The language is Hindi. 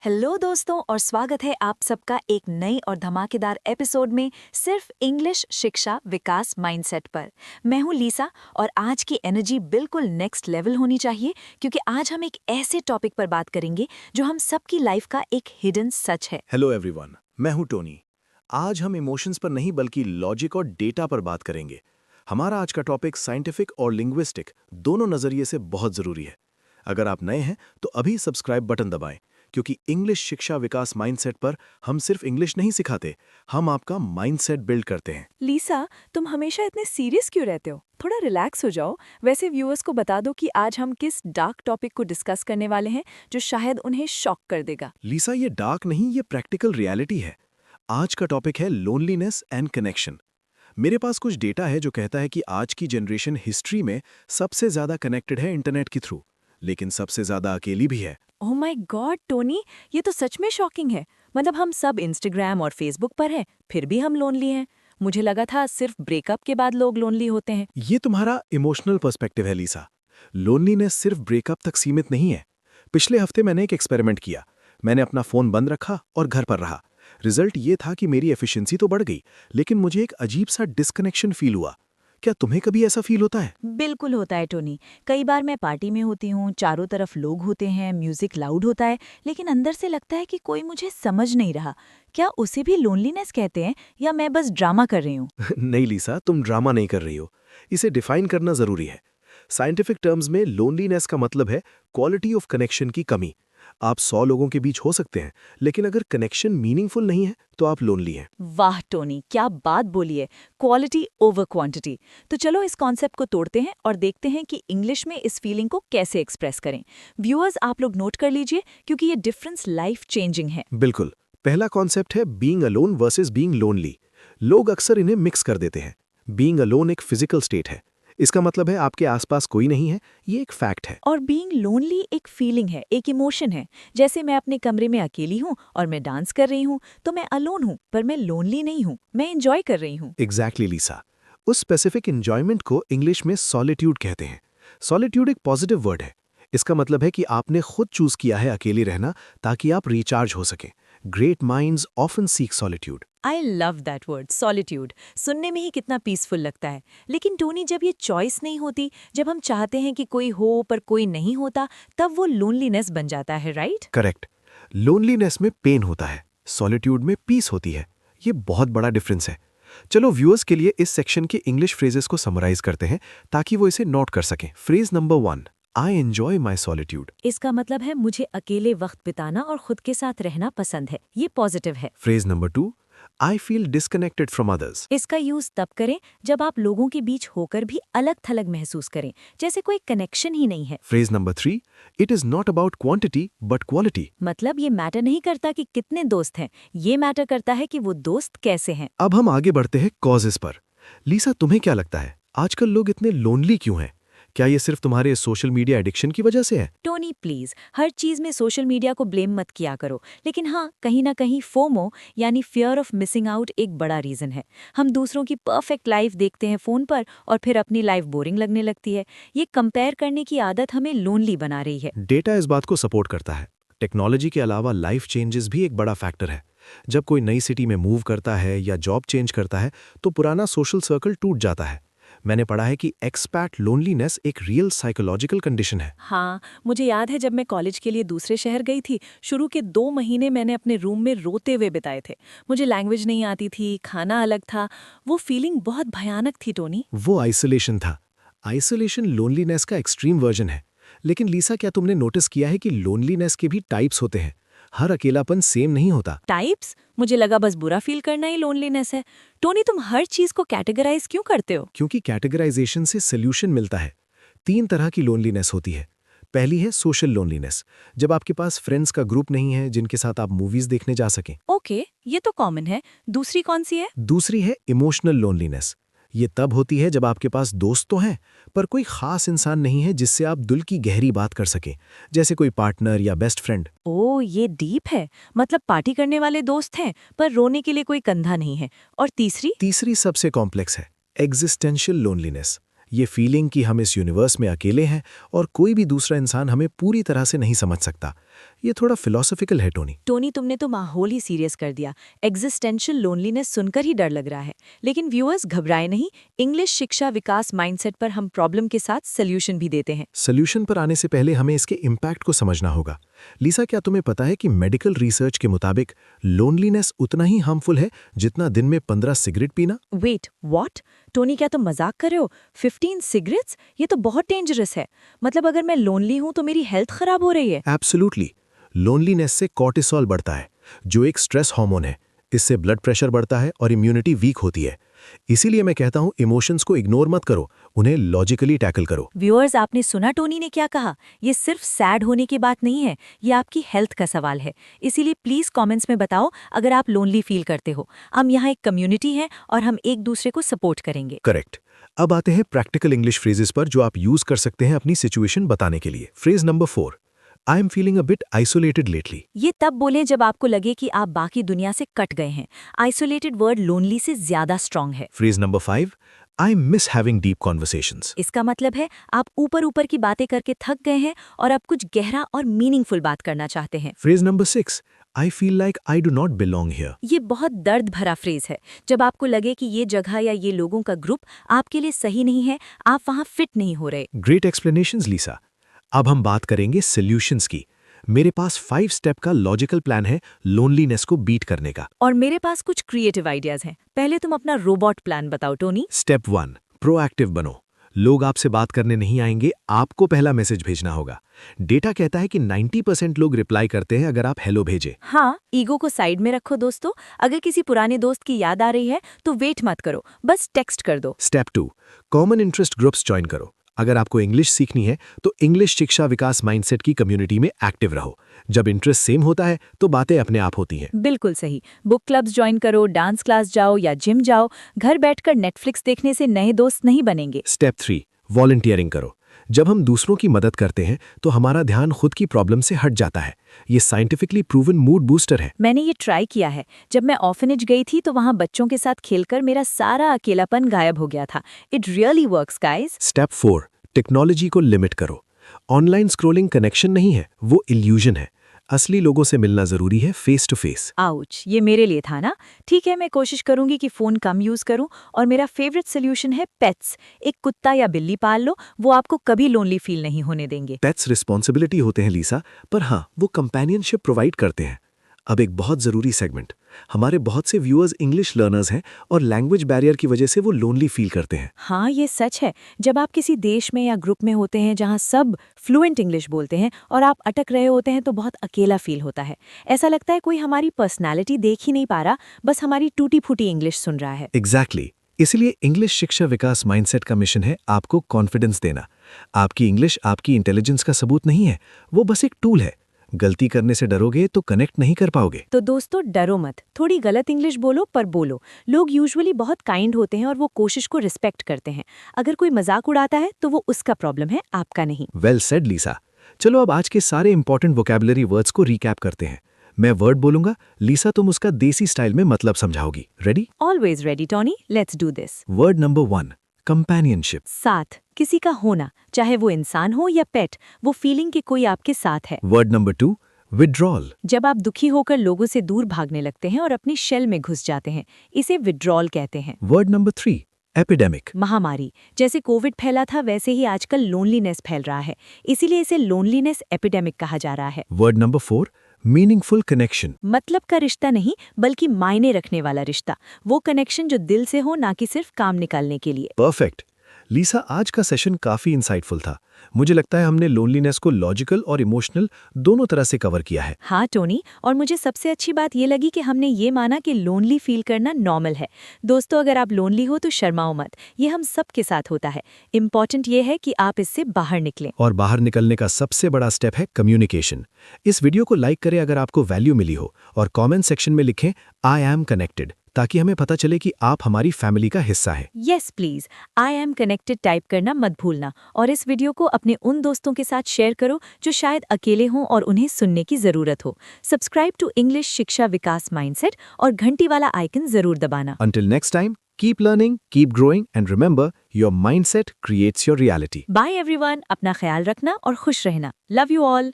हेलो दोस्तों और स्वागत है आप सबका एक नई और धमाकेदार एपिसोड में सिर्फ इंग्लिश शिक्षा विकास माइंडसेट पर। मैं हूं लीसा और आज की एनर्जी बिल्कुल नेक्स्ट लेवल होनी चाहिए क्योंकि आज हम एक ऐसे टॉपिक पर बात करेंगे जो हम सबकी लाइफ का एक हिडन सच है। हेलो एवरीवन, मैं हूं टोनी। आज हम इमोशंस पर नहीं बल्कि लॉजिक और डेटा पर बात करेंगे। हमारा आज का टॉपिक साइंटिफिक और लिंग्विस्टिक दोनों नजरिए से बहुत जरूरी है। अगर आप नए हैं तो अभी सब्सक्राइब बटन दबाएं क्योंकि इंग्लिश शिक्षा विकास माइंडसेट पर हम सिर्फ इंग्लिश नहीं सिखाते, हम आपका माइंडसेट बिल्ड करते हैं। लीसा, तुम हमेशा इतने सीरियस क्यों रहते हो? थोड़ा रिलैक्स हो जाओ। वैसे व्यूअर्स को बता दो कि आज हम किस डार्क टॉपिक को डिस्कस करने वाले हैं जो शायद उन्हें शॉक कर देगा। लीसा, ये डार्क नहीं, ये प्रैक्टिकल रियलिटी है। आज का टॉपिक है लोनलीनेस एंड कनेक्शन। मेरे पास कुछ डेटा है जो कहता है कि आज की जनरेशन हिस्ट्री में सबसे ज्यादा कनेक्टेड है इंटरनेट के थ्रू, लेकिन सबसे ज्यादा अकेली भी है। ओह माय गॉड टोनी, ये तो सच में शॉकिंग है। मतलब हम सब इंस्टाग्राम और फेसबुक पर हैं, फिर भी हम लोनली हैं। मुझे लगा था सिर्फ ब्रेकअप के बाद लोग लोनली होते हैं। ये तुम्हारा इमोशनल पर्सपेक्टिव है लीसा। लोनलीनेस सिर्फ ब्रेकअप तक सीमित नहीं है। पिछले हफ्ते मैंने एक एक्सपेरिमेंट किया। मैंने अपना फोन बंद रखा और घर पर रहा। रिजल्ट ये था कि मेरी एफिशिएंसी तो बढ़ गई, लेकिन मुझे एक अजीब सा डिस्कनेक्शन फील हुआ। क्या तुम्हें कभी ऐसा फील होता है? बिल्कुल होता है टोनी। कई बार मैं पार्टी में होती हूँ, चारों तरफ लोग होते हैं, म्यूजिक लाउड होता है, लेकिन अंदर से लगता है कि कोई मुझे समझ नहीं रहा। क्या उसे भी लोनलीनेस कहते हैं या मैं बस ड्रामा कर रही हूँ? नहीं लीसा, तुम ड्रामा नहीं कर रही हो। इसे डिफाइन करना जरूरी है। साइंटिफिक टर्म्स में लोनलीनेस का मतलब है क्वालिटी ऑफ कनेक्शन की कमी। आप 100 लोगों के बीच हो सकते हैं, लेकिन अगर कनेक्शन मीनिंगफुल नहीं है तो आप लोनली हैं। वाह टोनी, क्या बात बोली है। Quality over quantity. तो चलो इस कॉन्सेप्ट को तोड़ते हैं और देखते हैं कि इंग्लिश में इस फीलिंग को कैसे एक्सप्रेस करें। व्यूअर्स, आप लोग नोट कर लीजिए क्योंकि ये डिफरेंस लाइफ चेंजिंग है। बिल्कुल। पहला कॉन्सेप्ट है being alone versus being lonely. लोग अक्सर इन्हें मिक्स कर देते हैं। बीइंग अलोन एक फिजिकल स्टेट है। इसका मतलब है आपके आसपास कोई नहीं है, ये एक फैक्ट है। और बीइंग लोनली एक फीलिंग है, एक इमोशन है। जैसे मैं अपने कमरे में अकेली हूँ और मैं डांस कर रही हूँ, तो मैं अलोन हूँ, पर मैं लोनली नहीं हूँ, मैं एंजॉय कर रही हूँ। एग्जैक्टली लीसा। उस स्पेसिफिक एंजॉयमेंट को इंग्लिश में सॉलिट्यूड कहते हैं। सॉलिट्यूड एक पॉजिटिव वर्ड है। इसका मतलब है कि आपने खुद चूज किया है अकेले रहना ताकि आप रिचार्ज हो सकें। Great minds often seek solitude. I love that word solitude. सुनने में ही कितना पीसफुल लगता है। लेकिन टोनी, जब ये चॉइस नहीं होती, जब हम चाहते हैं कि कोई हो पर कोई नहीं होता, तब वो लोनलीनेस बन जाता है, राइट? करेक्ट। लोनलीनेस में पेन होता है, सॉलिट्यूड में पीस होती है। ये बहुत बड़ा डिफरेंस है। चलो व्यूअर्स के लिए इस सेक्शन के इंग्लिश फ्रेजेस को समराइज करते हैं ताकि वो इसे नोट कर सकें। Phrase number 1, I enjoy my solitude. इसका मतलब है मुझे अकेले वक्त बिताना और खुद के साथ रहना पसंद है। ये पॉजिटिव है। Phrase number 2, I feel disconnected from others. इसका यूज तब करें जब आप लोगों के बीच होकर भी अलग थलग महसूस करें, जैसे कोई कनेक्शन ही नहीं है। Phrase number 3, it is not about quantity but quality. मतलब ये मैटर नहीं करता कि कितने दोस्त हैं, ये मैटर करता है कि वो दोस्त कैसे हैं। अब हम आगे बढ़ते हैं कॉजेस पर। लीसा, तुम्हें क्या लगता है आजकल लोग इतने लोनली क्यों हैं? क्या ये सिर्फ तुम्हारे सोशल मीडिया एडिक्शन की वजह से है? टोनी प्लीज, हर चीज में सोशल मीडिया को ब्लेम मत किया करो। लेकिन हाँ, कहीं ना कहीं फोमो यानी फियर ऑफ मिसिंग आउट एक बड़ा रीजन है। हम दूसरों की परफेक्ट लाइफ देखते हैं फोन पर और फिर अपनी लाइफ बोरिंग लगने लगती है। ये कंपेयर करने की आदत हमें लोनली बना रही है। डेटा इस बात को सपोर्ट करता है। टेक्नोलॉजी के अलावा लाइफ चेंजेस भी एक बड़ा फैक्टर है। जब कोई नई सिटी में मूव करता है या जॉब चेंज करता है तो पुराना सोशल सर्कल टूट जाता है। मैंने पढ़ा है कि एक्सपैट लोनलीनेस एक रियल साइकोलॉजिकल कंडीशन है। हाँ, मुझे याद है जब मैं कॉलेज के लिए दूसरे शहर गई थी, शुरू के 2 महीने मैंने अपने रूम में रोते हुए बिताए थे। मुझे लैंग्वेज नहीं आती थी, खाना अलग था। वो फीलिंग बहुत भयानक थी टोनी। वो आइसोलेशन था। आइसोलेशन लोनलीनेस का एक्सट्रीम वर्जन है। लेकिन लीसा, क्या तुमने नोटिस किया है कि लोनलीनेस के भी टाइप्स होते हैं? हर अकेलापन सेम नहीं होता। टाइप्स? मुझे लगा बस बुरा फील करना ही लोनलीनेस है। टोनी, तुम हर चीज को कैटेगराइज क्यों करते हो? क्योंकि कैटेगराइजेशन से सोल्यूशन मिलता है। 3 तरह की लोनलीनेस होती है। पहली है सोशल लोनलीनेस, जब आपके पास फ्रेंड्स का ग्रुप नहीं है जिनके साथ आप मूवीज देखने जा सकें। ओके, ये तो कॉमन है। दूसरी कौन सी है? दूसरी है इमोशनल लोनलीनेस। ये तब होती है जब आपके पास दोस्त तो हैं, पर कोई खास इंसान नहीं है जिससे आप दिल की गहरी बात कर सकें, जैसे कोई पार्टनर या बेस्ट फ्रेंड। ओ, ये डीप है। मतलब पार्टी करने वाले दोस्त हैं, पर रोने के लिए कोई कंधा नहीं है। और तीसरी? तीसरी सबसे कॉम्प्लेक्स है एग्जिस्टेंशियल लोनलीनेस। ये फीलिंग कि हम इस यूनिवर्स में अकेले हैं और कोई भी दूसरा इंसान हमें पूरी तरह से नहीं समझ सकता। ये थोड़ा फिलोसॉफिकल है टोनी। टोनी, तुमने तो माहौल ही सीरियस कर दिया। एग्जिस्टेंशियल लोनलीनेस सुनकर ही डर लग रहा है। लेकिन व्यूअर्स घबराए नहीं, इंग्लिश शिक्षा विकास माइंडसेट पर हम प्रॉब्लम के साथ सोल्यूशन भी देते हैं। सोल्यूशन पर आने से पहले हमें इसके इम्पैक्ट को समझना होगा। लीसा, क्या तुम्हें पता है कि मेडिकल रिसर्च के मुताबिक लोनलीनेस उतना ही हार्मफुल है जितना दिन में 15 सिगरेट पीना? Wait, what? टोनी, क्या तुम मजाक कर रहे हो? 15 सिगरेट्स? ये तो बहुत डेंजरस है। मतलब अगर मैं लोनली हूं तो मेरी हेल्थ खराब हो रही है? एब्सोल्युटली। लोनलीनेस से कॉर्टिसोल बढ़ता है, जो एक स्ट्रेस हार्मोन है। इससे ब्लड प्रेशर बढ़ता है और इम्यूनिटी वीक होती है। इसीलिए मैं कहता हूं, इमोशंस को इग्नोर मत करो, उन्हें लॉजिकली टैकल करो। व्यूअर्स, आपने सुना टोनी ने क्या कहा? ये सिर्फ सैड होने की बात नहीं है, ये आपकी हेल्थ का सवाल है। इसीलिए प्लीज कमेंट्स में बताओ अगर आप लोनली फील करते हो। हम यहाँ एक कम्युनिटी है और हम एक दूसरे को सपोर्ट करेंगे। करेक्ट। अब आते हैं प्रैक्टिकल इंग्लिश फ्रेजेस पर जो आप यूज कर सकते हैं अपनी सिचुएशन बताने के लिए। Phrase number 4, I am feeling a bit isolated lately. ये तब बोलें जब आपको लगे कि आप बाकी दुनिया से कट गए हैं। आइसोलेटेड वर्ड लोनली से ज्यादा स्ट्रांग है। Phrase number 5, I miss having deep conversations. इसका मतलब है आप ऊपर ऊपर की बातें करके थक गए हैं और आप कुछ गहरा और मीनिंगफुल बात करना चाहते हैं। Phrase number 6, I feel like I do not belong here. ये बहुत दर्द भरा फ्रेज है। जब आपको लगे कि ये जगह या ये लोगों का ग्रुप आपके लिए सही नहीं है, आप वहाँ फिट नहीं हो रहे। Great explanations Lisa. अब हम बात करेंगे सॉल्यूशंस की। मेरे पास 5 स्टेप का लॉजिकल प्लान है लोनलीनेस को बीट करने का। और मेरे पास कुछ क्रिएटिव आइडियाज हैं। पहले तुम अपना रोबोट प्लान बताओ टोनी। स्टेप 1, प्रोएक्टिव बनो। लोग आपसे बात करने नहीं आएंगे, आपको पहला मैसेज भेजना होगा। डेटा कहता है कि 90% लोग रिप्लाई करते हैं अगर आप हेलो भेजें। हाँ, ईगो को साइड में रखो दोस्तों। अगर किसी पुराने दोस्त की याद आ रही है तो वेट मत करो, बस टेक्स्ट कर दो। Step 2, common interest groups join करो। अगर आपको इंग्लिश सीखनी है तो इंग्लिश शिक्षा विकास माइंडसेट की कम्युनिटी में एक्टिव रहो। जब इंटरेस्ट सेम होता है तो बातें अपने आप होती हैं। बिल्कुल सही। बुक क्लब्स ज्वाइन करो, डांस क्लास जाओ या जिम जाओ। घर बैठकर नेटफ्लिक्स देखने से नए दोस्त नहीं बनेंगे। स्टेप 3, वॉलंटियरिंग करो। जब हम दूसरों की मदद करते हैं तो हमारा ध्यान खुद की प्रॉब्लम से हट जाता है। ये साइंटिफिकली प्रूवन मूड बूस्टर है। मैंने ये ट्राई किया है। जब मैं ऑर्फनेज गई थी तो वहाँ बच्चों के साथ खेलकर मेरा सारा अकेलापन गायब हो गया था। It really works guys. Step 4, technology को लिमिट करो। ऑनलाइन स्क्रोलिंग कनेक्शन नहीं है, वो इल्यूजन है। असली लोगों से मिलना जरूरी है, फेस टू फेस। आउच, ये मेरे लिए था ना। ठीक है, मैं कोशिश करूंगी कि फोन कम यूज करूं। और मेरा फेवरेट सोल्यूशन है पेट्स। एक कुत्ता या बिल्ली पाल लो, वो आपको कभी लोनली फील नहीं होने देंगे। पेट्स रिस्पॉन्सिबिलिटी होते हैं लीसा, पर हाँ, वो कंपेनियनशिप प्रोवाइड करते हैं। अब एक बहुत ज़रूरी सेगमेंट। हमारे बहुत से व्यूअर्स इंग्लिश लर्नर्स हैं और लैंग्वेज बैरियर की वजह से वो लोनली फील करते हैं। हाँ, ये सच है। जब आप किसी देश में या ग्रुप में होते हैं जहाँ सब फ्लुएंट इंग्लिश बोलते हैं और आप अटक रहे होते हैं तो बहुत अकेला फील होता है। ऐसा लगता है कोई हमारी पर्सनैलिटी देख ही नहीं पा रहा, बस हमारी टूटी फूटी इंग्लिश सुन रहा है। एग्जैक्टली। इसलिए इंग्लिश शिक्षा विकास माइंडसेट का मिशन है आपको कॉन्फिडेंस देना। आपकी इंग्लिश आपकी इंटेलिजेंस का सबूत नहीं है, वो बस एक टूल है। गलती करने से डरोगे तो कनेक्ट नहीं कर पाओगे। तो दोस्तों, डरो मत। थोड़ी गलत इंग्लिश बोलो पर बोलो। लोग यूजुअली बहुत काइंड होते हैं और वो कोशिश को रिस्पेक्ट करते हैं। अगर कोई मजाक उड़ाता है तो वो उसका प्रॉब्लम है, आपका नहीं। Well said Lisa. चलो अब आज के सारे इंपॉर्टेंट वोकैबुलरी वर्ड्स को रिकैप करते हैं। मैं वर्ड बोलूंगा, लीसा तुम उसका देसी स्टाइल में मतलब समझाओगी। Ready? Always ready Tony, let's do this. Word number 1, companionship. साथ, किसी का होना, चाहे वो इंसान हो या पेट, वो फीलिंग कि कोई आपके साथ है। Word number 2, withdrawal. जब आप दुखी होकर लोगों से दूर भागने लगते हैं और अपनी शेल में घुस जाते हैं, इसे विड्रॉल कहते हैं। Word number 3, epidemic. महामारी, जैसे कोविड फैला था वैसे ही आजकल लोनलीनेस फैल रहा है, इसीलिए इसे लोनलीनेस एपिडेमिक कहा जा रहा है। Word number 4, meaningful connection. मतलब का रिश्ता नहीं, बल्कि मायने रखने वाला रिश्ता। वो कनेक्शन जो दिल से हो, ना कि सिर्फ काम निकालने के लिए। परफेक्ट। लीसा, आज का सेशन काफी इंसाइटफुल था। मुझे लगता है हमने लोनलीनेस को लॉजिकल और इमोशनल दोनों तरह से कवर किया है। हाँ टोनी, और मुझे सबसे अच्छी बात ये लगी कि हमने ये माना कि लोनली फील करना नॉर्मल है। दोस्तों, अगर आप लोनली हो तो शर्माओ मत, ये हम सबके साथ होता है। इम्पॉर्टेंट ये है कि आप इससे बाहर निकलें। और बाहर निकलने का सबसे बड़ा स्टेप है कम्युनिकेशन। इस वीडियो को लाइक करें अगर आपको वैल्यू मिली हो, और कमेंट सेक्शन में लिखें आई एम कनेक्टेड, ताकि हमें पता चले कि आप हमारी फैमिली का हिस्सा है। Yes please, I am connected type करना मत भूलना। और इस वीडियो को अपने उन दोस्तों के साथ शेयर करो जो शायद अकेले हों और उन्हें सुनने की जरूरत हो। सब्सक्राइब टू इंग्लिश शिक्षा विकास माइंडसेट और घंटी वाला आइकन जरूर दबाना। Until next time, keep learning, keep growing, and remember, your mindset creates your reality. Bye everyone, अपना ख्याल रखना और खुश रहना। Love you all.